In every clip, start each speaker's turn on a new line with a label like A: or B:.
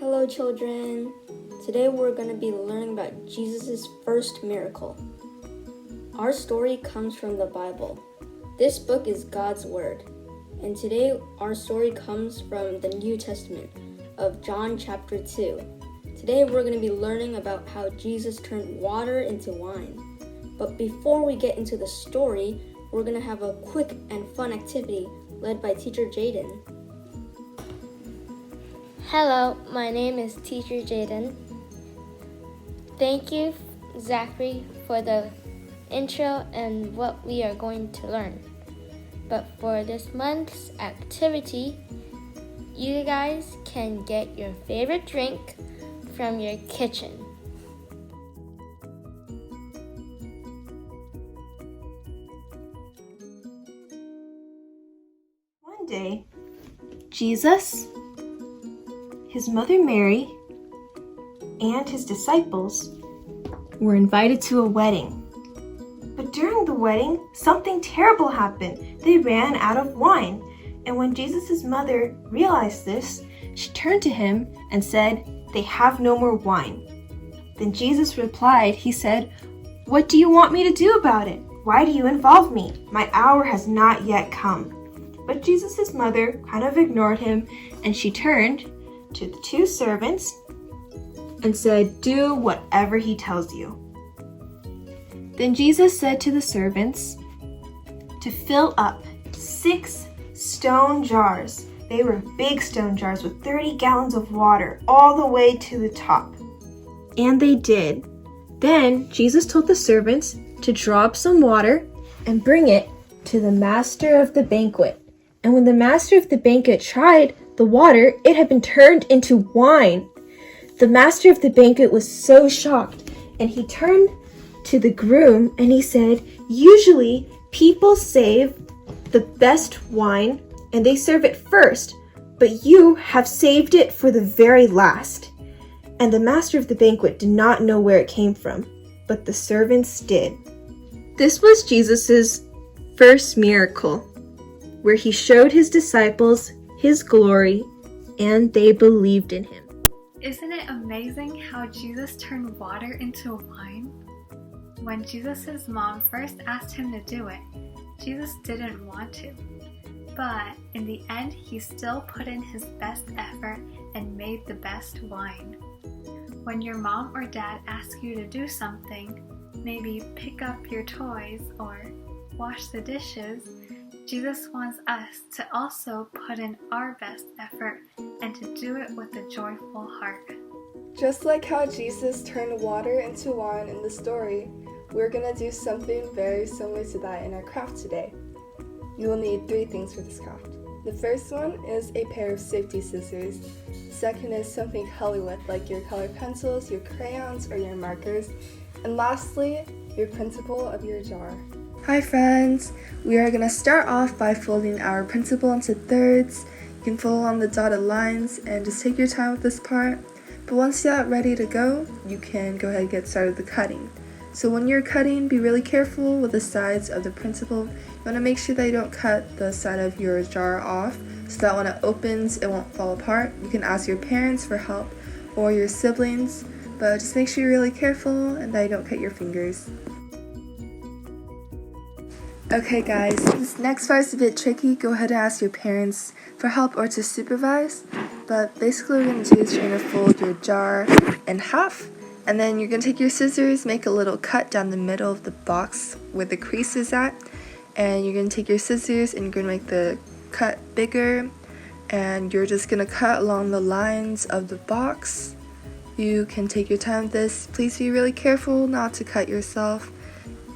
A: Hello children! Today we're going to be learning about Jesus' first miracle. Our story comes from the Bible. This book is God's Word. And today our story comes from the New Testament of John chapter 2. Today we're going to be learning about how Jesus turned water into wine. But before we get into the story, we're going to have a quick and fun activity led by Teacher Jaden.
B: Hello, my name is Teacher Jaden. Thank you, Zachary, for the intro and what we are going to learn. But for this month's activity, you guys can get your favorite drink from your kitchen.
C: One day, Jesus, his mother Mary, and his disciples were invited to a wedding. But during the wedding, something terrible happened. They ran out of wine. And when Jesus' mother realized this, she turned to him and said, "They have no more wine." Then Jesus replied, he said, "What do you want me to do about it? Why do you involve me? My hour has not yet come." But Jesus' mother kind of ignored him, and she turned to the two servants and said, "Do whatever he tells you." Then Jesus said to the servants to fill up 6 stone jars. They were big stone jars with 30 gallons of water all the way to the top. And they did. Then Jesus told the servants to draw up some water and bring it to the master of the banquet. And when the master of the banquet tried the water, it had been turned into wine. The master of the banquet was so shocked, and he turned to the groom and he said, "Usually people save the best wine and they serve it first, but you have saved it for the very last." And the master of the banquet did not know where it came from, but the servants did. This was Jesus' first miracle, where he showed his disciples his glory, and they believed in him.
D: Isn't it amazing how Jesus turned water into wine? When Jesus' mom first asked him to do it, Jesus didn't want to. But in the end, he still put in his best effort and made the best wine. When your mom or dad ask you to do something, maybe pick up your toys or wash the dishes, Jesus wants us to also put in our best effort and to do it with a joyful heart.
E: Just like how Jesus turned water into wine in the story, we're going to do something very similar to that in our craft today. You will need 3 things for this craft. The first one is a pair of safety scissors. Second is something to color with, like your colored pencils, your crayons, or your markers. And lastly, your principle of your jar. Hi friends! We are going to start off by folding our principle into thirds. You can fold along the dotted lines and just take your time with this part. But once you're ready to go, you can go ahead and get started with the cutting. So when you're cutting, be really careful with the sides of the principle. You want to make sure that you don't cut the side of your jar off so that when it opens, it won't fall apart. You can ask your parents for help or your siblings, but just make sure you're really careful and that you don't cut your fingers. Okay guys, this next part is a bit tricky. Go ahead and ask your parents for help or to supervise. But basically what we're going to do is you're going to fold your jar in half. And then you're going to take your scissors, make a little cut down the middle of the box where the crease is at. And you're going to take your scissors and you're going to make the cut bigger. And you're just going to cut along the lines of the box. You can take your time with this. Please be really careful not to cut yourself.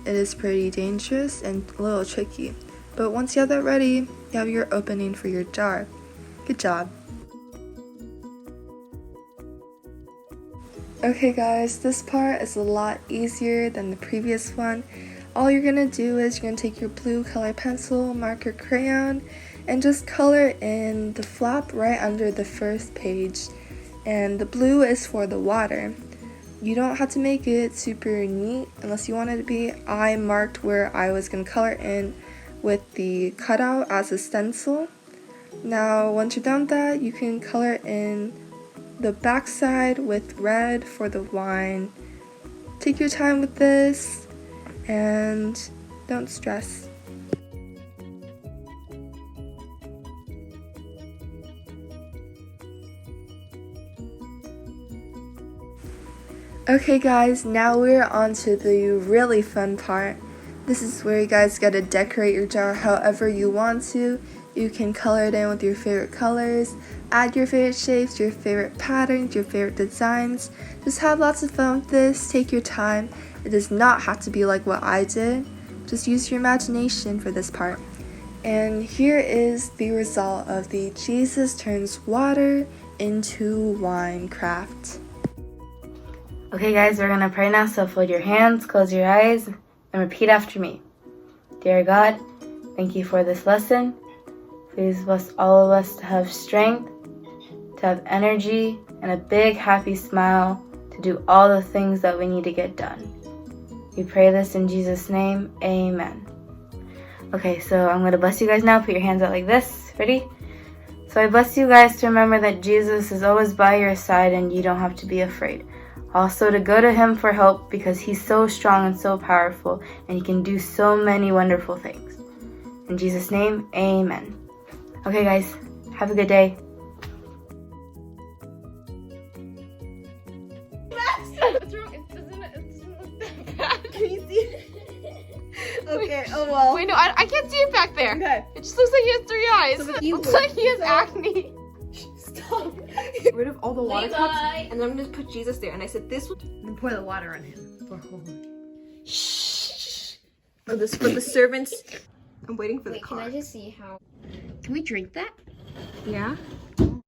E: It is pretty dangerous and a little tricky. But once you have that ready, you have your opening for your jar. Good job. Okay guys, this part is a lot easier than the previous one. All you're going to do is you're going to take your blue color pencil, marker, crayon, and just color in the flap right under the first page. And the blue is for the water. You don't have to make it super neat unless you want it to be. I marked where I was going to color in with the cutout as a stencil. Now once you're done with that, you can color in the backside with red for the wine. Take your time with this and don't stress. Okay guys, now we're on to the really fun part. This is where you guys get to decorate your jar however you want to. You can color it in with your favorite colors, add your favorite shapes, your favorite patterns, your favorite designs. Just have lots of fun with this, take your time. It does not have to be like what I did. Just use your imagination for this part. And here is the result of the Jesus turns water into wine craft.
F: Okay guys, we're going to pray now, so fold your hands, close your eyes, and repeat after me. Dear God, thank you for this lesson. Please bless all of us to have strength, to have energy, and a big happy smile to do all the things that we need to get done. We pray this in Jesus' name, amen. Okay, so I'm going to bless you guys now. Put your hands out like this. Ready? So I bless you guys to remember that Jesus is always by your side and you don't have to be afraid. Also to go to him for help because he's so strong and so powerful and he can do so many wonderful things. In Jesus' name, amen. Okay guys, have a good day.
C: What's wrong? It doesn't look that bad. Can you see it? Okay, oh well.
G: Wait, no, I can't see it back there.
C: Okay.
G: It just looks like he has 3 eyes.
C: So
G: It looks like he has acne.
C: Stop. Get rid of all the water cups, and then I'm gonna put Jesus there. And I said, this one. And pour the water on him. Shh. Oh, this for the servants. I'm waiting for the car.
B: Can I just see how?
C: Can we drink that? Yeah.